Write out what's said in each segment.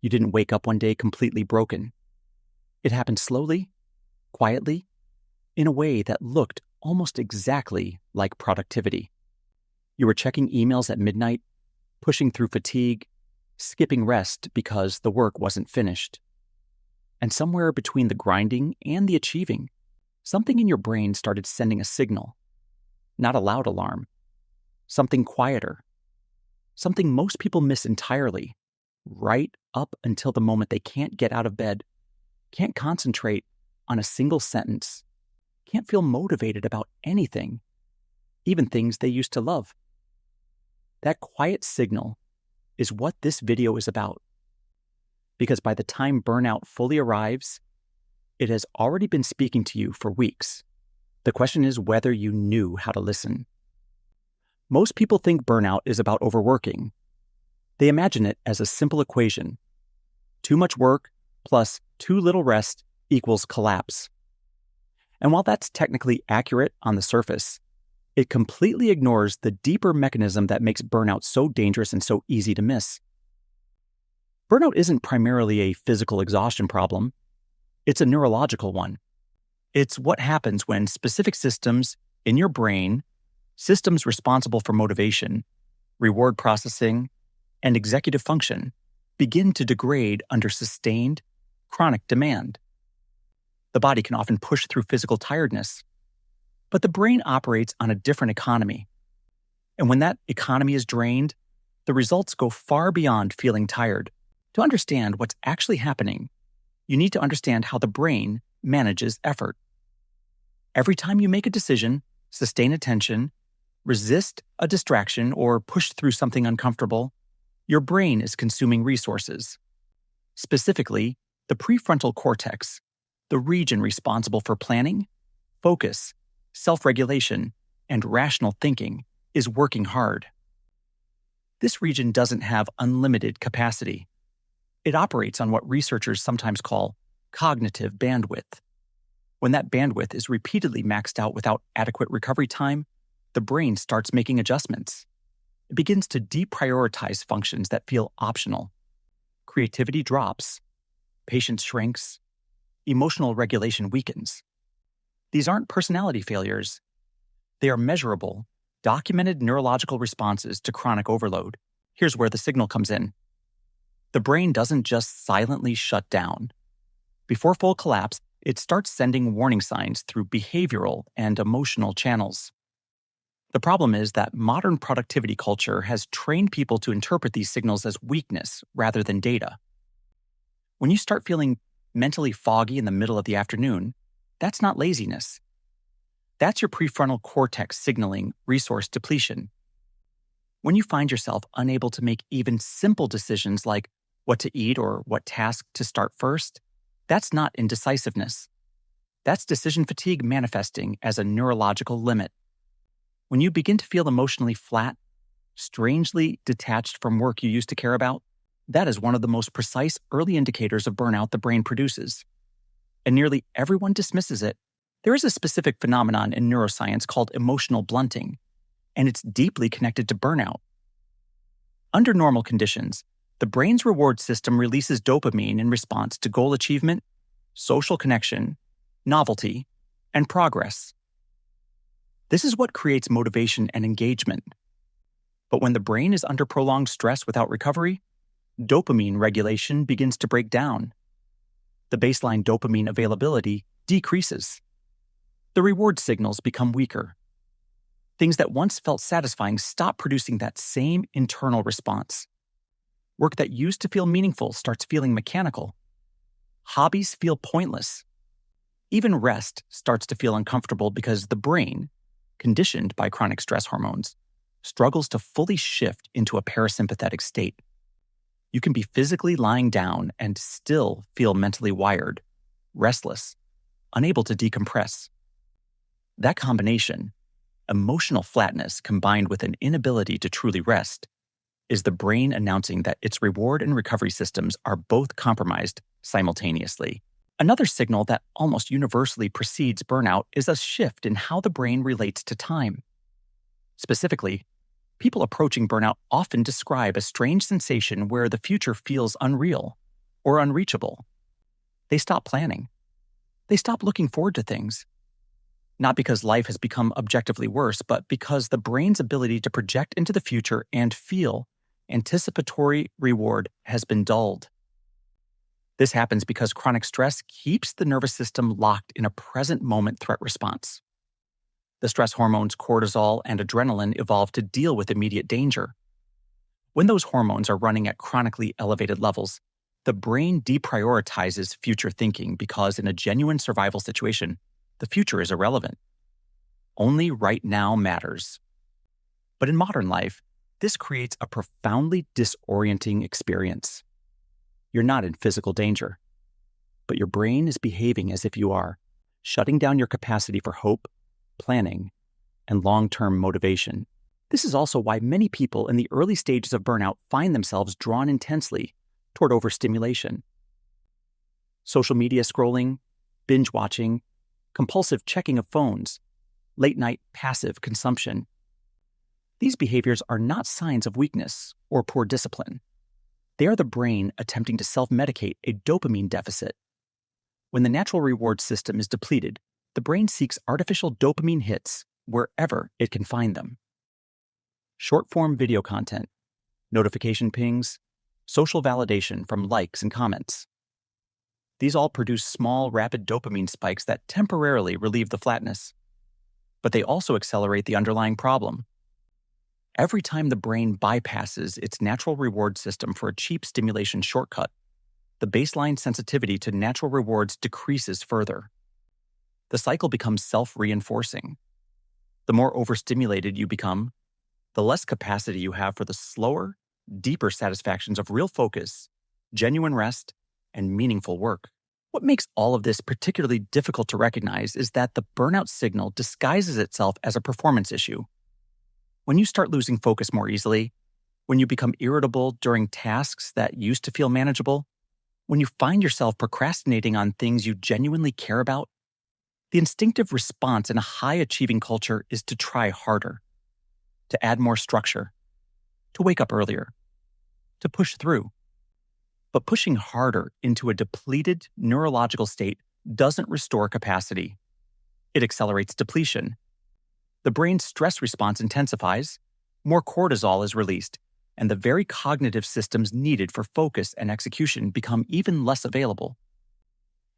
You didn't wake up one day completely broken. It happened slowly, quietly, in a way that looked almost exactly like productivity. You were checking emails at midnight, pushing through fatigue, skipping rest because the work wasn't finished. And somewhere between the grinding and the achieving, something in your brain started sending a signal. Not a loud alarm. Something quieter. Something most people miss entirely, right up until the moment they can't get out of bed, can't concentrate on a single sentence, can't feel motivated about anything, even things they used to love. That quiet signal is what this video is about. Because by the time burnout fully arrives, it has already been speaking to you for weeks. The question is whether you knew how to listen. Most people think burnout is about overworking. They imagine it as a simple equation. Too much work plus too little rest equals collapse. And while that's technically accurate on the surface, it completely ignores the deeper mechanism that makes burnout so dangerous and so easy to miss. Burnout isn't primarily a physical exhaustion problem. It's a neurological one. It's what happens when specific systems in your brain, systems responsible for motivation, reward processing, and executive function, begin to degrade under sustained, chronic demand. The body can often push through physical tiredness, but the brain operates on a different economy. And when that economy is drained, the results go far beyond feeling tired. To understand what's actually happening, you need to understand how the brain manages effort. Every time you make a decision, sustain attention, resist a distraction, or push through something uncomfortable, your brain is consuming resources. Specifically, the prefrontal cortex, the region responsible for planning, focus, self-regulation, and rational thinking, is working hard. This region doesn't have unlimited capacity. It operates on what researchers sometimes call cognitive bandwidth. When that bandwidth is repeatedly maxed out without adequate recovery time, the brain starts making adjustments. It begins to deprioritize functions that feel optional. Creativity drops, patience shrinks, emotional regulation weakens. These aren't personality failures. They are measurable, documented neurological responses to chronic overload. Here's where the signal comes in. The brain doesn't just silently shut down. Before full collapse, it starts sending warning signs through behavioral and emotional channels. The problem is that modern productivity culture has trained people to interpret these signals as weakness rather than data. When you start feeling mentally foggy in the middle of the afternoon, that's not laziness. That's your prefrontal cortex signaling resource depletion. When you find yourself unable to make even simple decisions like what to eat or what task to start first, that's not indecisiveness. That's decision fatigue manifesting as a neurological limit. When you begin to feel emotionally flat, strangely detached from work you used to care about, that is one of the most precise early indicators of burnout the brain produces. And nearly everyone dismisses it. There is a specific phenomenon in neuroscience called emotional blunting, and it's deeply connected to burnout. Under normal conditions, the brain's reward system releases dopamine in response to goal achievement, social connection, novelty, and progress. This is what creates motivation and engagement. But when the brain is under prolonged stress without recovery, dopamine regulation begins to break down. The baseline dopamine availability decreases. The reward signals become weaker. Things that once felt satisfying stop producing that same internal response. Work that used to feel meaningful starts feeling mechanical. Hobbies feel pointless. Even rest starts to feel uncomfortable because the brain, conditioned by chronic stress hormones, struggles to fully shift into a parasympathetic state. You can be physically lying down and still feel mentally wired, restless, unable to decompress. That combination, emotional flatness combined with an inability to truly rest, is the brain announcing that its reward and recovery systems are both compromised simultaneously. Another signal that almost universally precedes burnout is a shift in how the brain relates to time. Specifically, people approaching burnout often describe a strange sensation where the future feels unreal. or unreachable. They stop planning. They stop looking forward to things. Not because life has become objectively worse, but because the brain's ability to project into the future and feel anticipatory reward has been dulled. This happens because chronic stress keeps the nervous system locked in a present moment threat response. The stress hormones cortisol and adrenaline evolved to deal with immediate danger. When those hormones are running at chronically elevated levels, the brain deprioritizes future thinking because in a genuine survival situation, the future is irrelevant. Only right now matters. But in modern life, this creates a profoundly disorienting experience. You're not in physical danger, but your brain is behaving as if you are, shutting down your capacity for hope, planning, and long-term motivation. This is also why many people in the early stages of burnout find themselves drawn intensely toward overstimulation. Social media scrolling, binge watching, compulsive checking of phones, late-night passive consumption. These behaviors are not signs of weakness or poor discipline. They are the brain attempting to self-medicate a dopamine deficit. When the natural reward system is depleted, the brain seeks artificial dopamine hits wherever it can find them. Short-form video content, notification pings, social validation from likes and comments. These all produce small, rapid dopamine spikes that temporarily relieve the flatness. But they also accelerate the underlying problem. Every time the brain bypasses its natural reward system for a cheap stimulation shortcut, the baseline sensitivity to natural rewards decreases further. The cycle becomes self-reinforcing. The more overstimulated you become, the less capacity you have for the slower, deeper satisfactions of real focus, genuine rest, and meaningful work. What makes all of this particularly difficult to recognize is that the burnout signal disguises itself as a performance issue. When you start losing focus more easily, when you become irritable during tasks that used to feel manageable, when you find yourself procrastinating on things you genuinely care about, the instinctive response in a high-achieving culture is to try harder, to add more structure, to wake up earlier, to push through. But pushing harder into a depleted neurological state doesn't restore capacity. It accelerates depletion. The brain's stress response intensifies, more cortisol is released, and the very cognitive systems needed for focus and execution become even less available.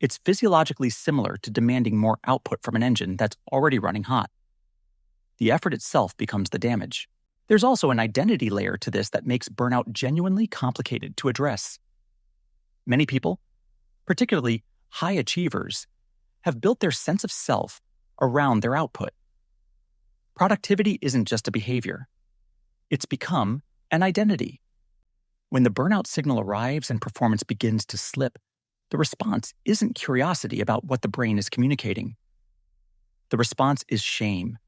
It's physiologically similar to demanding more output from an engine that's already running hot. The effort itself becomes the damage. There's also an identity layer to this that makes burnout genuinely complicated to address. Many people, particularly high achievers, have built their sense of self around their output. Productivity isn't just a behavior. It's become an identity. When the burnout signal arrives and performance begins to slip, the response isn't curiosity about what the brain is communicating. The response is shame.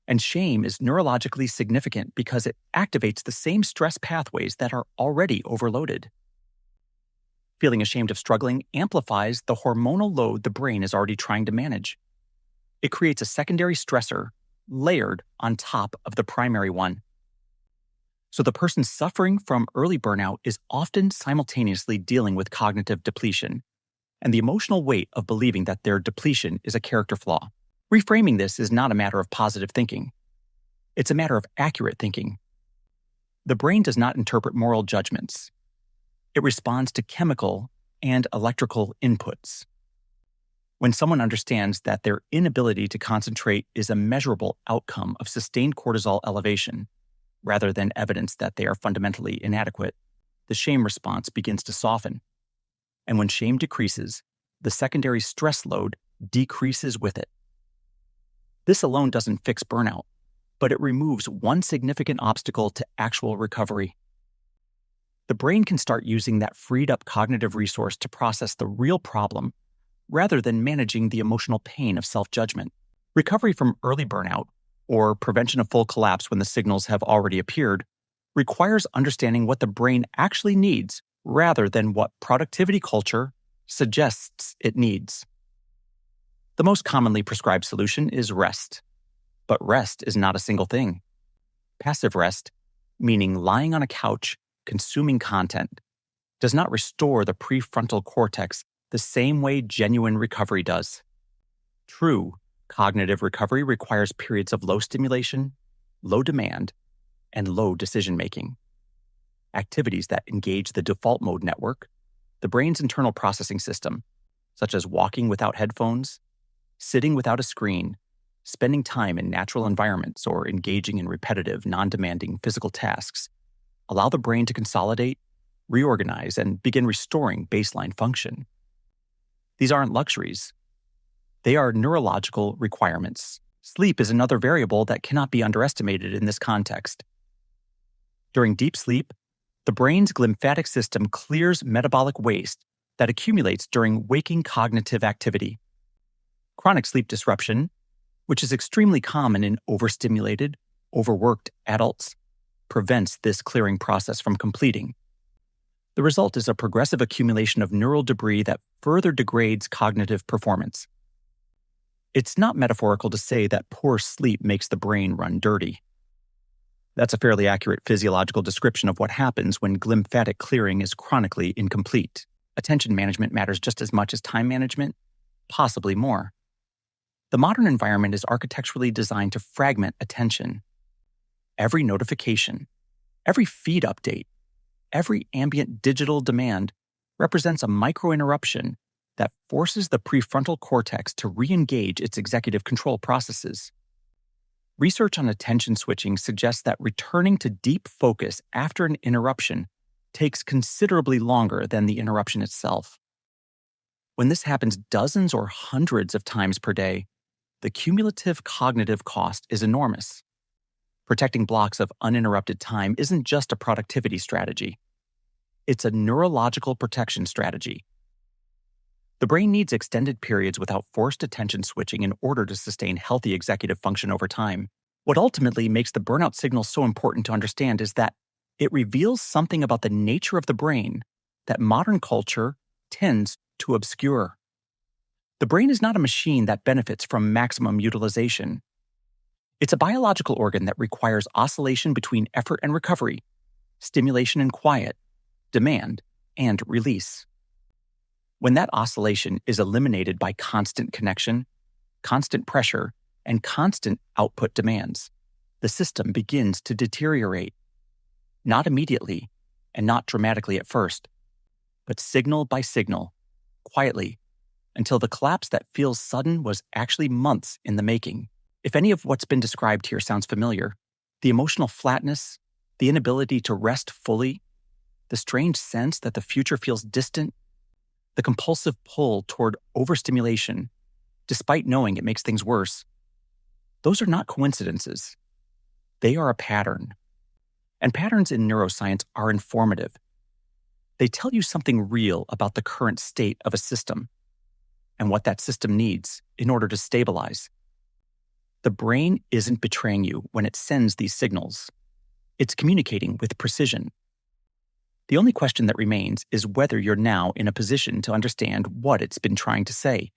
And shame is neurologically significant because it activates the same stress pathways that are already overloaded. Feeling ashamed of struggling amplifies the hormonal load the brain is already trying to manage. It creates a secondary stressor layered on top of the primary one. So the person suffering from early burnout is often simultaneously dealing with cognitive depletion and the emotional weight of believing that their depletion is a character flaw. Reframing this is not a matter of positive thinking. It's a matter of accurate thinking. The brain does not interpret moral judgments. It responds to chemical and electrical inputs. When someone understands that their inability to concentrate is a measurable outcome of sustained cortisol elevation, rather than evidence that they are fundamentally inadequate, the shame response begins to soften. And when shame decreases, the secondary stress load decreases with it. This alone doesn't fix burnout, but it removes one significant obstacle to actual recovery. The brain can start using that freed up cognitive resource to process the real problem rather than managing the emotional pain of self-judgment. Recovery from early burnout, or prevention of full collapse when the signals have already appeared, requires understanding what the brain actually needs rather than what productivity culture suggests it needs. The most commonly prescribed solution is rest. But rest is not a single thing. Passive rest, meaning lying on a couch, consuming content, does not restore the prefrontal cortex the same way genuine recovery does. True cognitive recovery requires periods of low stimulation, low demand, and low decision making. Activities that engage the default mode network, the brain's internal processing system, such as walking without headphones, sitting without a screen, spending time in natural environments, or engaging in repetitive, non-demanding physical tasks, allow the brain to consolidate, reorganize, and begin restoring baseline function. These aren't luxuries. They are neurological requirements. Sleep is another variable that cannot be underestimated in this context. During deep sleep, the brain's glymphatic system clears metabolic waste that accumulates during waking cognitive activity. Chronic sleep disruption, which is extremely common in overstimulated, overworked adults, prevents this clearing process from completing. The result is a progressive accumulation of neural debris that further degrades cognitive performance. It's not metaphorical to say that poor sleep makes the brain run dirty. That's a fairly accurate physiological description of what happens when glymphatic clearing is chronically incomplete. Attention management matters just as much as time management, possibly more. The modern environment is architecturally designed to fragment attention. Every notification, every feed update, every ambient digital demand represents a micro-interruption that forces the prefrontal cortex to re-engage its executive control processes. Research on attention switching suggests that returning to deep focus after an interruption takes considerably longer than the interruption itself. When this happens dozens or hundreds of times per day, the cumulative cognitive cost is enormous. Protecting blocks of uninterrupted time isn't just a productivity strategy. It's a neurological protection strategy. The brain needs extended periods without forced attention switching in order to sustain healthy executive function over time. What ultimately makes the burnout signal so important to understand is that it reveals something about the nature of the brain that modern culture tends to obscure. The brain is not a machine that benefits from maximum utilization. It's a biological organ that requires oscillation between effort and recovery, stimulation and quiet, demand and release. When that oscillation is eliminated by constant connection, constant pressure, and constant output demands, the system begins to deteriorate. Not immediately, and not dramatically at first, but signal by signal, quietly, until the collapse that feels sudden was actually months in the making. If any of what's been described here sounds familiar, the emotional flatness, the inability to rest fully, the strange sense that the future feels distant, the compulsive pull toward overstimulation, despite knowing it makes things worse, those are not coincidences. They are a pattern. And patterns in neuroscience are informative. They tell you something real about the current state of a system and what that system needs in order to stabilize. The brain isn't betraying you when it sends these signals. It's communicating with precision. The only question that remains is whether you're now in a position to understand what it's been trying to say.